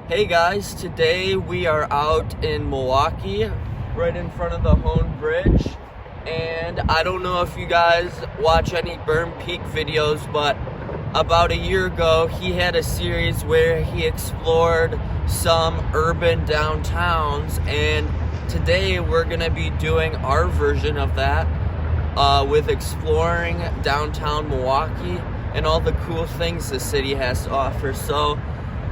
Hey guys, today we are out in Milwaukee, right in front of the Hone Bridge, and I don't know if you guys watch any Burn Peak videos, but about a year ago he had a series where he explored some urban downtowns, and today we're gonna be doing our version of that with exploring downtown Milwaukee and all the cool things the city has to offer. So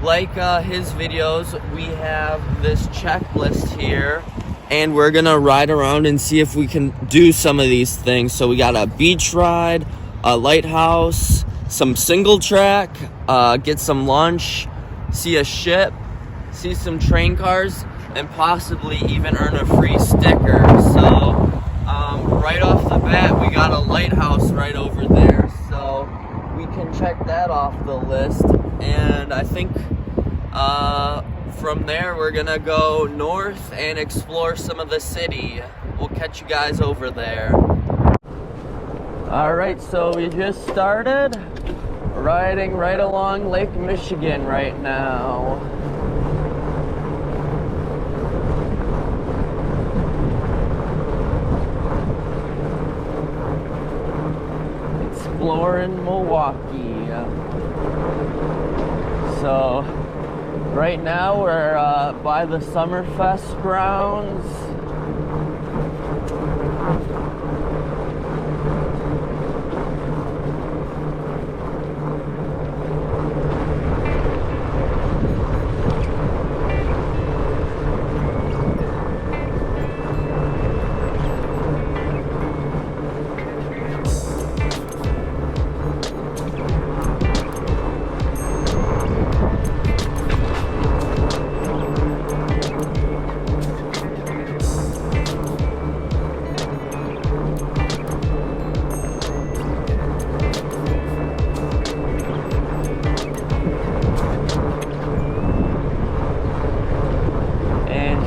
like his videos, we have this checklist here, and we're gonna ride around and see if we can do some of these things. So we got a beach ride, a lighthouse, some single track, get some lunch, see a ship, see some train cars, and possibly even earn a free sticker. So right off the bat, we got a lighthouse right over there, so we can check that off the list. And I think from there we're gonna go north and explore some of the city. We'll catch you guys over there. Alright, so we just started riding right along Lake Michigan right now. Exploring Milwaukee. So right now we're by the Summerfest grounds.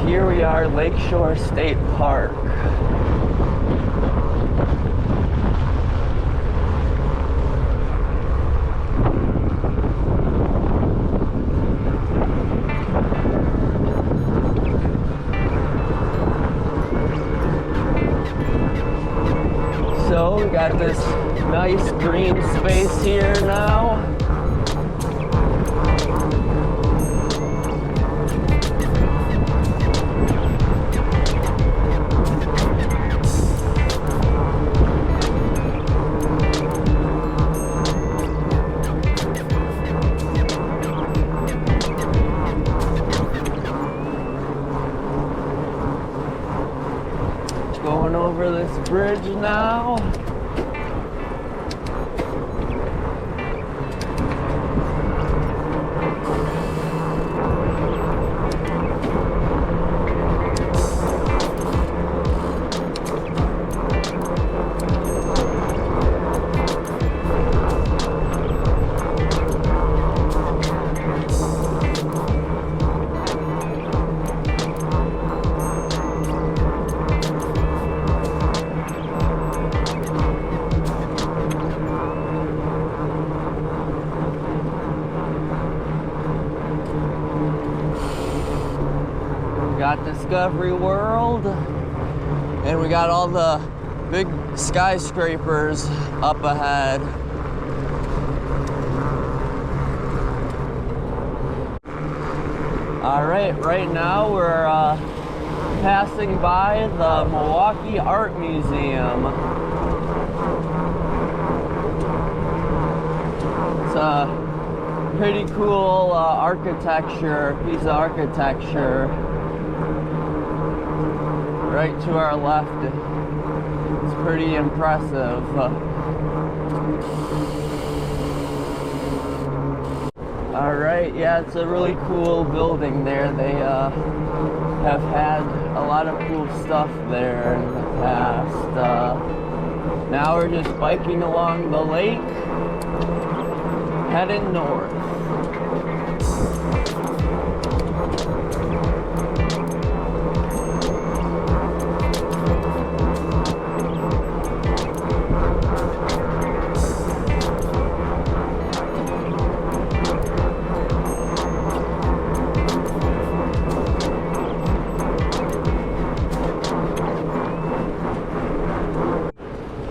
Here we are, Lakeshore State Park. So we got this nice green space here now. Going over this bridge now. Got Discovery World, and we got all the big skyscrapers up ahead. Alright, right now we're passing by the Milwaukee Art Museum. It's a pretty cool piece of architecture. Right to our left, it's pretty impressive. Alright, yeah, it's a really cool building there. They have had a lot of cool stuff there in the past. Now we're just biking along the lake, heading north.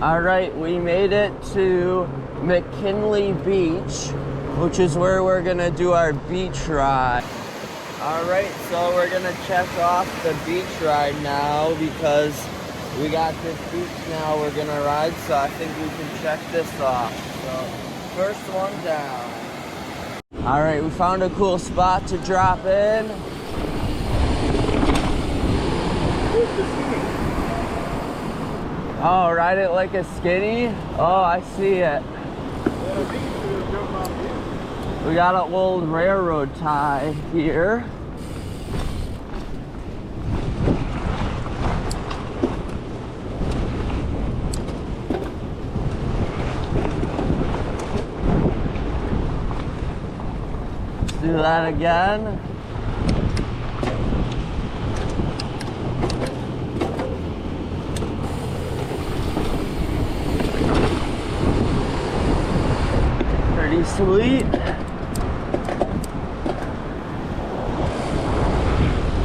All right, we made it to McKinley Beach, which is where we're gonna do our beach ride. All right, so we're gonna check off the beach ride now because we got this beach now we're gonna ride, so I think we can check this off. So, first one down. All right, we found a cool spot to drop in. Oh, ride it like a skinny? Oh, I see it. We got an old railroad tie here. Let's do that again. Pretty sweet.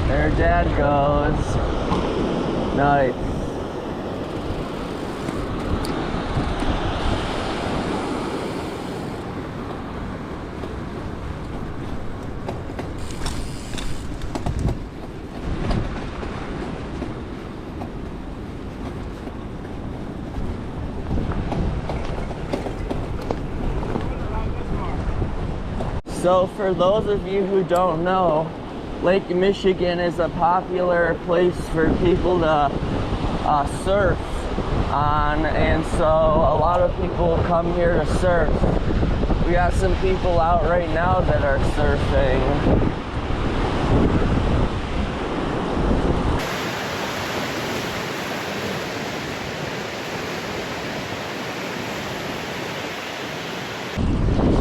There Dad goes. Nice. So for those of you who don't know, Lake Michigan is a popular place for people to surf on, and so a lot of people come here to surf. We got some people out right now that are surfing.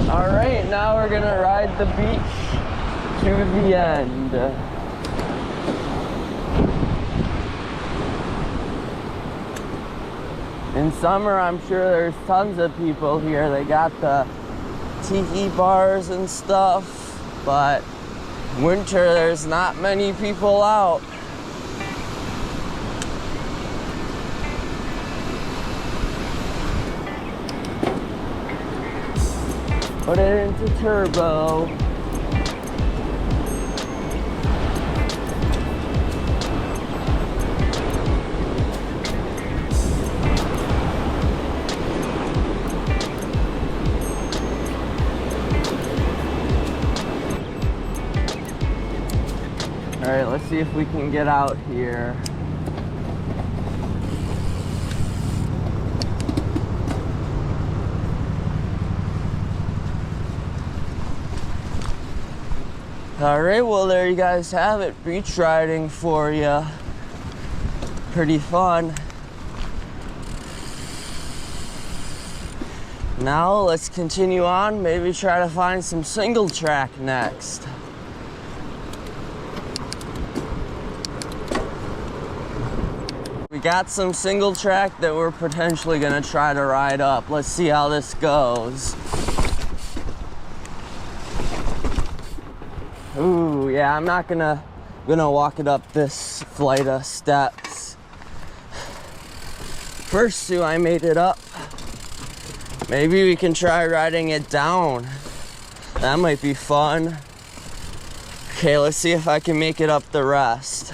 All right, now we're gonna ride the beach to the end. In summer, I'm sure there's tons of people here. They got the tiki bars and stuff, but winter, there's not many people out. Put it into turbo. All right, let's see if we can get out here. All right, well, there you guys have it. Beach riding for you. Pretty fun. Now let's continue on. Maybe try to find some single track next. We got some single track that we're potentially gonna try to ride up. Let's see how this goes. Ooh, yeah, I'm not gonna walk it up this flight of steps. First two, I made it up. Maybe we can try riding it down. That might be fun. Okay, let's see if I can make it up the rest.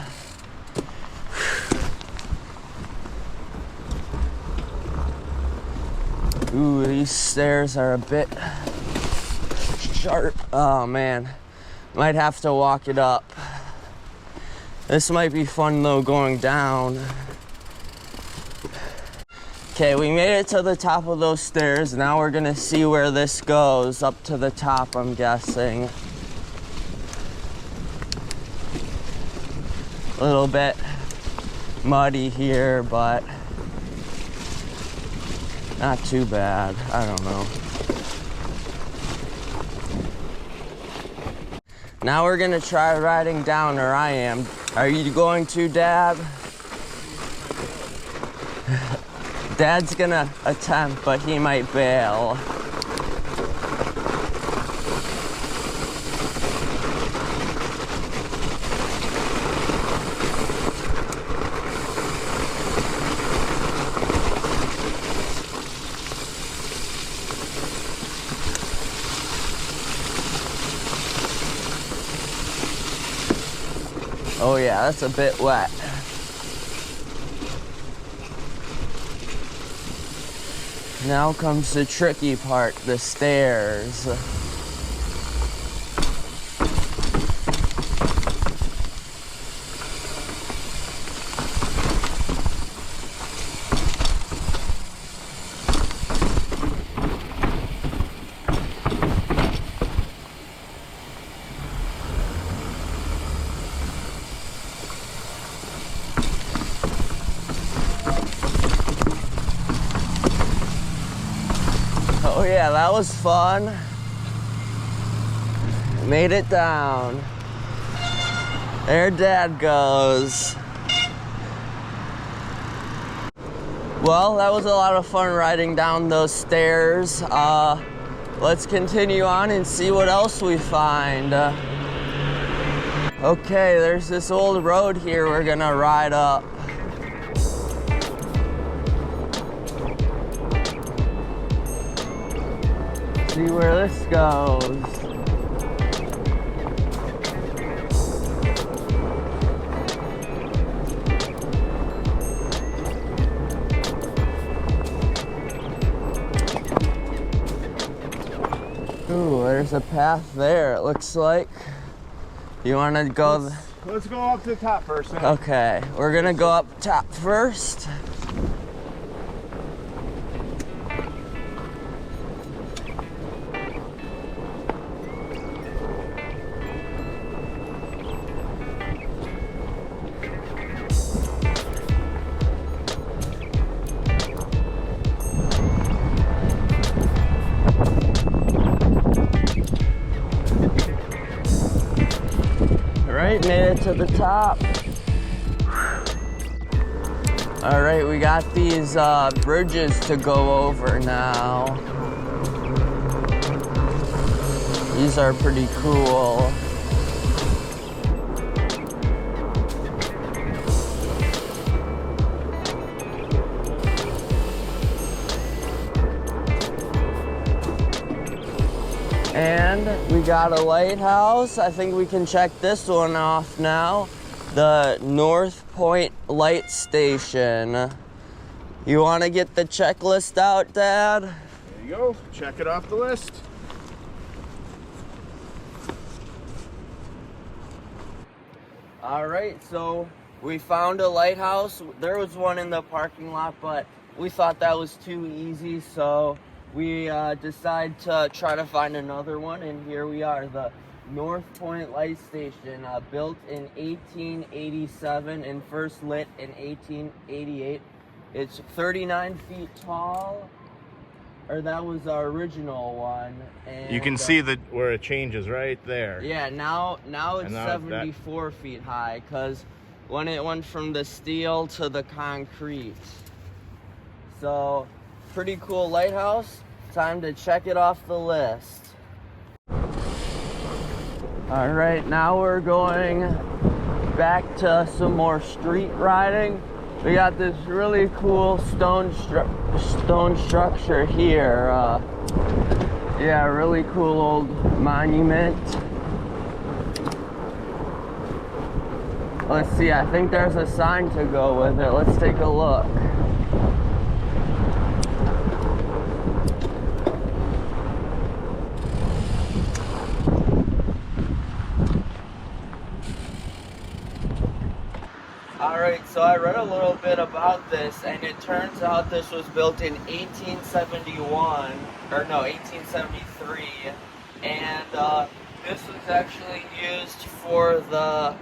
Ooh, these stairs are a bit sharp. Oh man, might have to walk it up. This might be fun though, going down. Okay, we made it to the top of those stairs. Now we're gonna see where this goes, up to the top, I'm guessing. A little bit muddy here, but not too bad. I don't know. Now we're gonna try riding down, or I am. Are you going to, Dad? Dad's gonna attempt, but he might bail. Oh yeah, that's a bit wet. Now comes the tricky part, the stairs. Oh yeah, that was fun. Made it down. There Dad goes. Well, that was a lot of fun riding down those stairs. Let's continue on and see what else we find. Okay, there's this old road here we're gonna ride up. See where this goes. Ooh, there's a path there, it looks like. You wanna go? Let's go up to the top first. Then. Okay, we're gonna go up top first. Alright, made it to the top. Alright, we got these bridges to go over now. These are pretty cool. And we got a lighthouse. I think we can check this one off now. The North Point Light Station. You want to get the checklist out, Dad? There you go. Check it off the list. All right, so we found a lighthouse. There was one in the parking lot, but we thought that was too easy, so we decided to try to find another one, and here we are, the North Point Light Station, built in 1887 and first lit in 1888. It's 39 feet tall, or that was the original one. And you can see where it changes right there. Yeah, now it's 74 feet high, because when it went from the steel to the concrete. So, pretty cool lighthouse. Time to check it off the list. All right, now we're going back to some more street riding. We got this really cool stone structure here. Yeah, really cool old monument. Let's see, I think there's a sign to go with it. Let's take a look. Alright, so I read a little bit about this, and it turns out this was built in 1871, or no, 1873, and this was actually used for the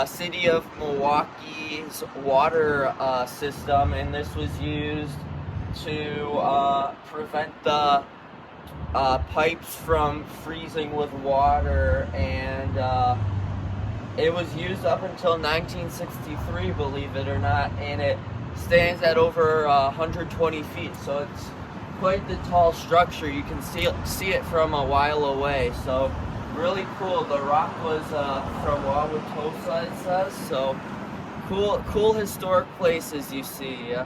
city of Milwaukee's water system, and this was used to prevent the pipes from freezing with water, and it was used up until 1963, believe it or not, and it stands at over 120 feet, so it's quite the tall structure. You can see it from a while away, so really cool. The rock was from Wauwatosa, it says, so cool historic places you see.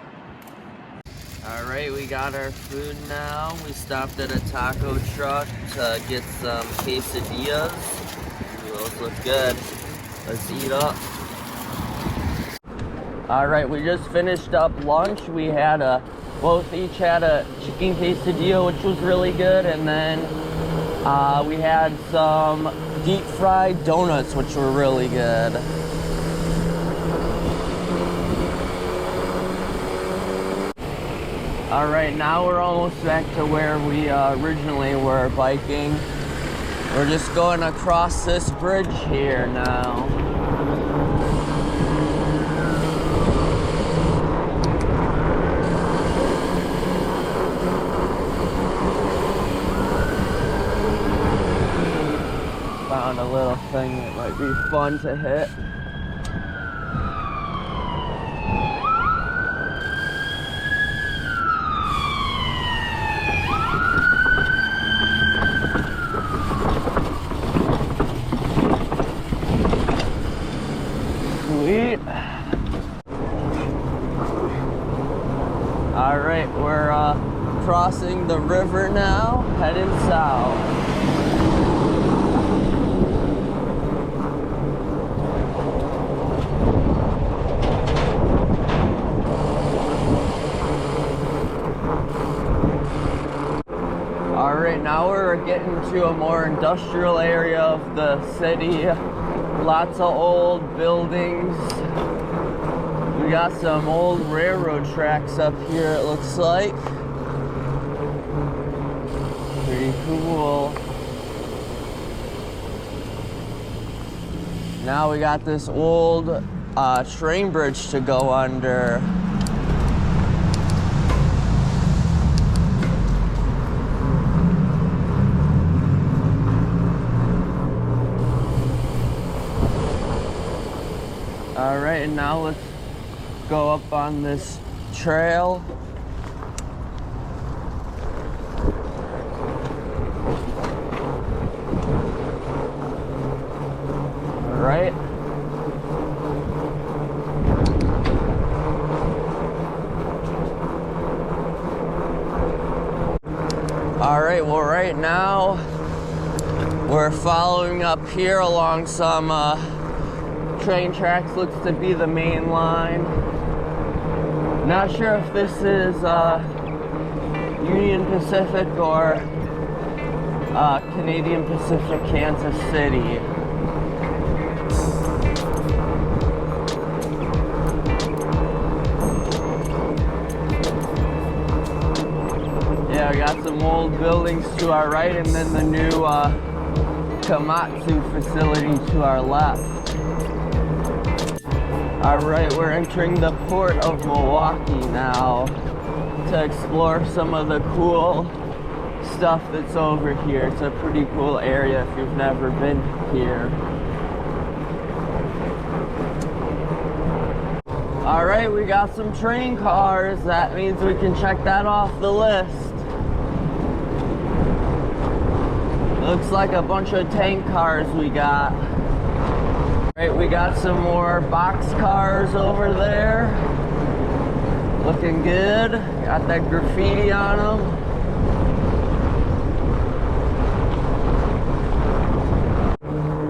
Alright, we got our food now. We stopped at a taco truck to get some quesadillas. Those look good. Let's eat up. All right, we just finished up lunch. We had both each had a chicken quesadilla, which was really good, and then we had some deep fried donuts, which were really good. All right, now we're almost back to where we originally were biking. We're just going across this bridge here now. Found a little thing that might be fun to hit. Sweet. All right, we're crossing the river now, heading south. All right, now we're getting to a more industrial area of the city. Lots of old buildings. We got some old railroad tracks up here, it looks like. Pretty cool. Now we got this old train bridge to go under. All right, and now let's go up on this trail. All right. All right, well, right now we're following up here along some train tracks. Looks to be the main line. Not sure if this is Union Pacific or Canadian Pacific, Kansas City. Yeah, we got some old buildings to our right and then the new Komatsu facility to our left. Alright, we're entering the port of Milwaukee now to explore some of the cool stuff that's over here. It's a pretty cool area if you've never been here. Alright, we got some train cars. That means we can check that off the list. Looks like a bunch of tank cars we got. Right, we got some more box cars over there. Looking good. Got that graffiti on them.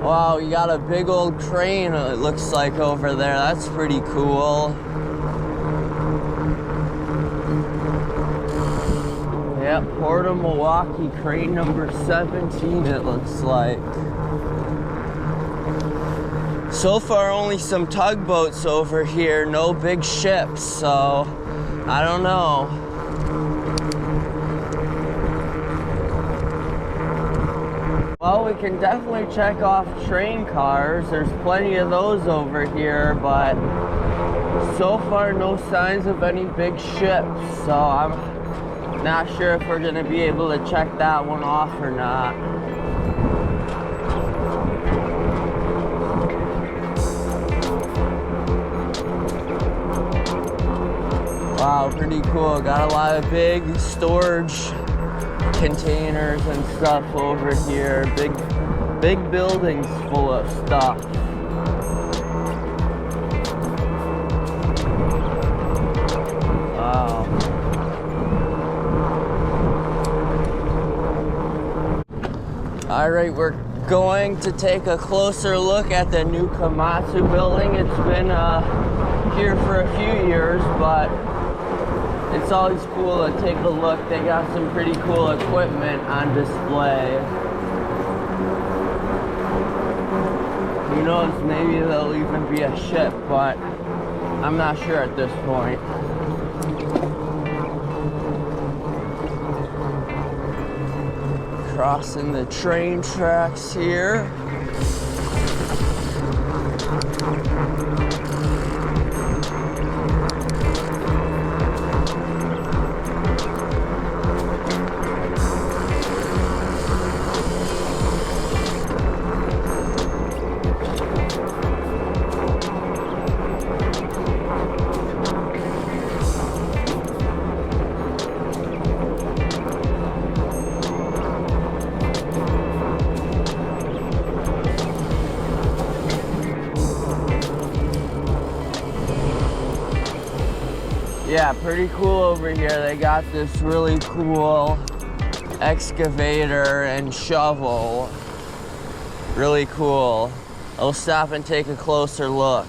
Wow, you got a big old crane, it looks like, over there. That's pretty cool. Yep, Port of Milwaukee, crane number 17, it looks like. So far, only some tugboats over here, no big ships, so I don't know. Well, we can definitely check off train cars. There's plenty of those over here, but so far, no signs of any big ships, so I'm not sure if we're gonna be able to check that one off or not. Wow, pretty cool. Got a lot of big storage containers and stuff over here. Big buildings full of stuff. Wow. All right, we're going to take a closer look at the new Komatsu building. It's been here for a few years, but it's always cool to take a look. They got some pretty cool equipment on display. Who knows, maybe there'll even be a ship, but I'm not sure at this point. Crossing the train tracks here. Yeah, pretty cool over here. They got this really cool excavator and shovel. Really cool. I'll stop and take a closer look.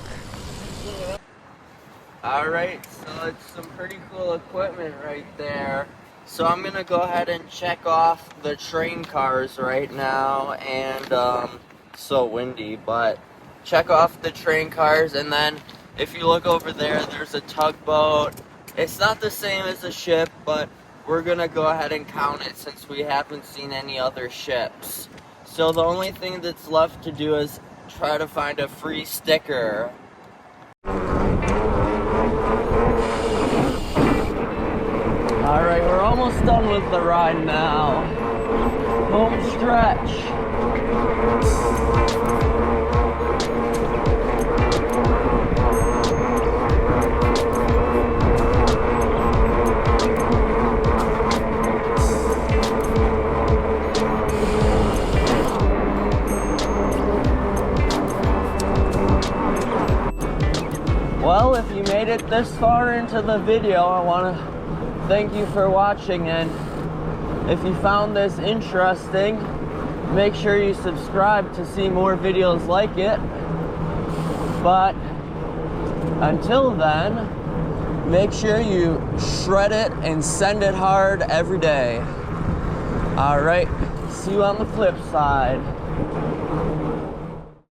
Alright, so it's some pretty cool equipment right there. So I'm gonna go ahead and check off the train cars right now, and so windy, but check off the train cars, and then if you look over there, there's a tugboat. It's not the same as a ship, but we're gonna go ahead and count it since we haven't seen any other ships. So the only thing that's left to do is try to find a free sticker. Alright, we're almost done with the ride now. Home stretch. Well, if you made it this far into the video, I want to thank you for watching, and if you found this interesting, make sure you subscribe to see more videos like it. But until then, make sure you shred it and send it hard every day. Alright, see you on the flip side.